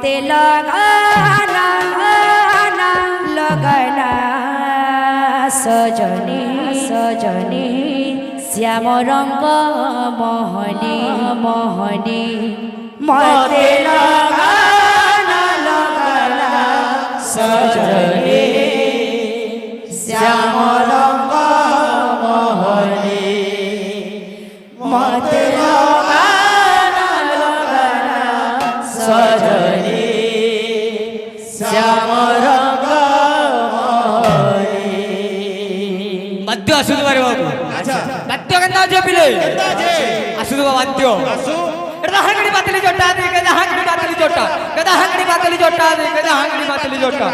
मते लगाना लगाना सजनी सजनी श्याम रंग मोहनी मोहनी मते लगाना लगाना सजनी श्याम रंग मोहनी मते लगाना लगाना सजनी श्याम रंग मोहनी বাদ্য আসুদ বারে বাবু আচ্ছা বাদ্য কেন আছে পিলে কেনতা আছে আসুদ বাদ্য আসু এটা হাঙ্গড়ি বাতলি জোটা দে কেদা হাঙ্গড়ি বাতলি জোটা কেদা হাঙ্গড়ি বাতলি জোটা দে কেদা হাঙ্গড়ি বাতলি জোটা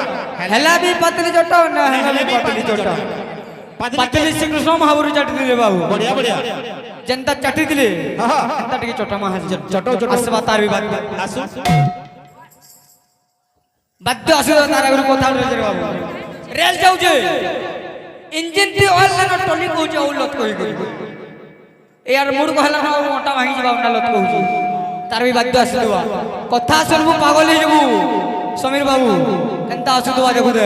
হেলা भी पतली जोटा ना हेला भी पतली जोटा पतली श्री कृष्ण महावीर चटी दिले बाबू बढ़िया बढ़िया जनता चटी दिले हां जनता टिके छोटा महाज चटो चटो আসবা তার বিবাদ আসু বাদ্য আসুদ তার আগুন কথা বলে বাবু রেল যাউছে ইঞ্জিন দি অয়েল না টনি কইছে ও লত কই কই এ আর মুড কহলা না মোটা ভাঙি যাবা ওটা লত কইছে তার বি বাদ্য আসুদ কথা শুনবু পাগল হই যাবু সমীর বাবু কেনতা আসুদ দেখো দে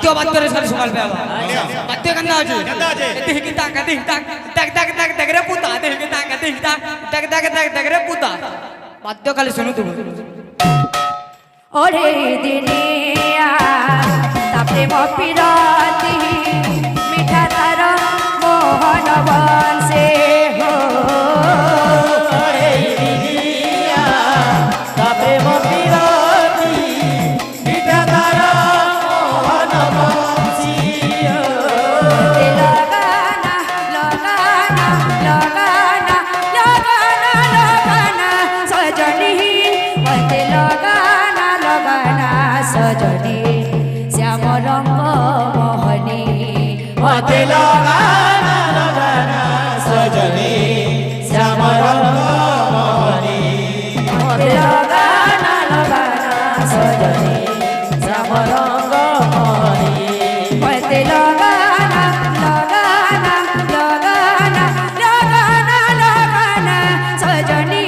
72 साल सकाल पे आवा बात्य करना आज देख की ताक देख ताक तक तक तक तक रे पुता देख की ताक देख ताक तक तक तक तक रे पुता बात्य खाली सुनो तुम ओरे दिनिया तापरे मपिराती मिठा तार मोहन बंसे हो ओरे दिनिया तापरे मपिराती मिठा तार मोहन बंसी हो लगाना लगाना लगाना लगाना लगाना सजनी मते लगाना लगाना सजनी श्याम रंग मोहनी मते लगाना लगाना सजनी श्याम रंग मोहनी मते लगाना लगाना सजनी श्याम रंग मोहनी मते लगाना लगाना लगाना लगाना लगाना सजनी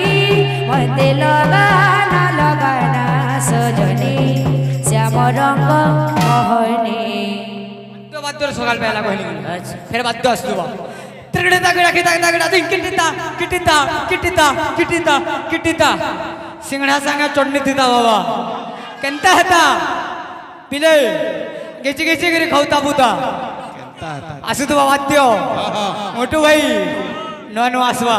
मते लगाना लगाना सजनी श्याम रंग मोहनी तो बात्य सकाल पे आला कहली फिर बात्य असलु बा त्रिगड़े तगड़ा की तगड़ा दिन किटिता किटिता किटिता किटिता किटिता सिंगड़ा संगे चटनी दिता बाबा केनता हेता पिले गेची गेची करी खाउता बुता केनता आता असु तो बात्य मोटू भाई नो आसवा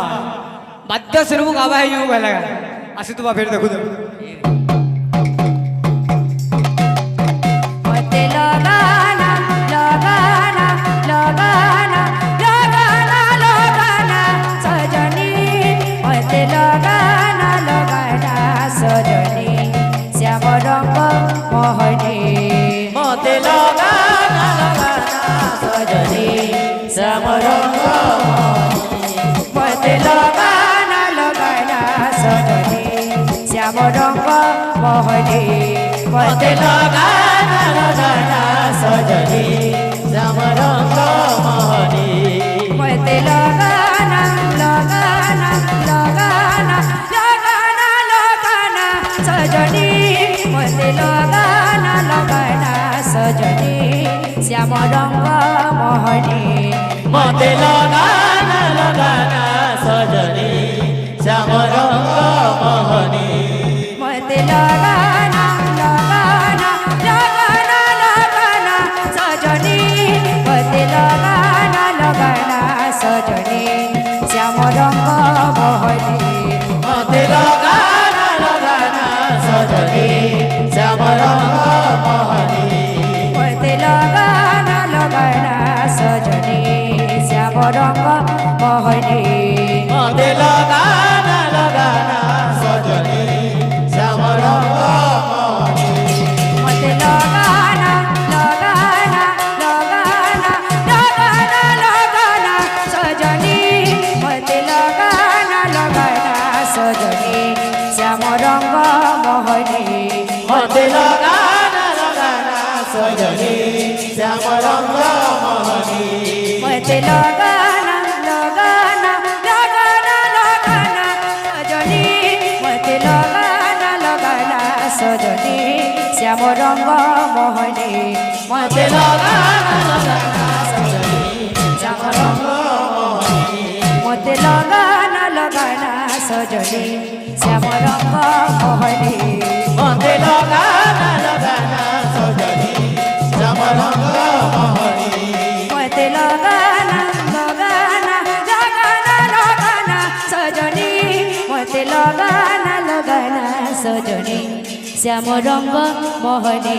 बात्य सुनबु गावा है यूं कहला असु तो फिर देखु मते लगाना लगाना लगाना लगाना लगाना सजनी मते लगाना लगाना सजनी श्याम रंग मोहनी मते लगाना लगाना सजनी श्याम रंग मोहनी मते लगाना लगाना सजनी श्याम रंग मोहनी मते लगाना लगाना सजनी श्याम रंग मोहनी मते लगाना लगाना लगाना लगाना लगाना सजनी मते लगाना लगाना सजनी श्याम रंग मोहनी मते लगाना लगाना सजनी श्याम रंग मोहनी मते लगाना लगाना लगाना लगाना सजनी मते लगाना लगाना सजनी श्याम रंग मोहनी मते लगाना लगाना सजनी श्याम रंग मोहनी मते लगाना लगाना सजनी श्याम रंग मोहनी मते लगाना लगाना सजनी श्याम रंग मोहनी मते लगाना लगाना लगाना लगाना लगाना सजनी मते लगाना लगाना सजनी श्याम रंग मोहनी मते लगाना लगाना सजनी श्याम रंग मोहनी मते लगाना लगाना लगाना लगाना सजनी मते लगाना लगाना सजनी श्याम रंग मोहनी मते लगाना लगाना सजनी श्याम रंग मते लगाना लगाना सजनी श्याम रंग मोहनी मते लगाना लगाना सजनी श्याम रंग मोहनी मते लगाना लगाना लगाना लगाना सजनी मते लगाना लगाना सजनी श्याम रंग मोहनी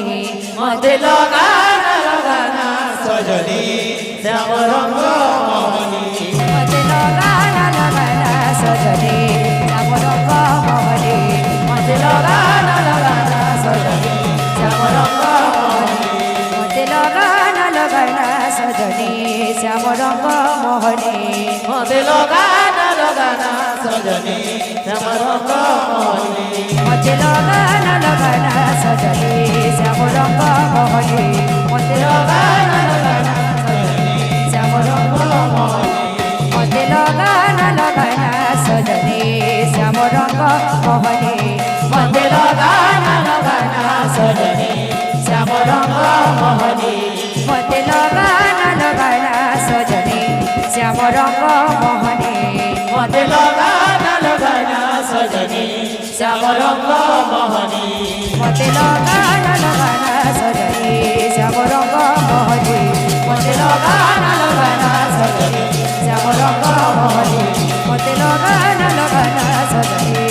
मते लगाना लगाना सजनी श्याम रंग मोहनी मते लगाना लगाना सजनी श्याम रंग मोहनी मते लगाना लगाना सजनी श्याम रंग मोहनी मते लगाना लगाना सजनी श्याम रंग मोहनी मते लगाना लगाना सजनी श्याम रंग मोहनी मते लगाना लगाना सजनी श्याम रंग मोहनी मते लगाना लगाना सजनी श्याम रंग मोहनी मते लगाना लगाना सजनी श्याम रंग मोहनी मते लगाना लगाना सजनी श्याम रंग मोहनी मते लगाना लगाना सजनी श्याम रंग मोहनी मते लगाना लगाना सजनी श्याम रंग मोहनी मते लगाना लगाना सजनी श्याम रंग मोहनी मते लगाना लगाना सजनी श्याम रंग मोहनी मते लगाना लगाना सजनी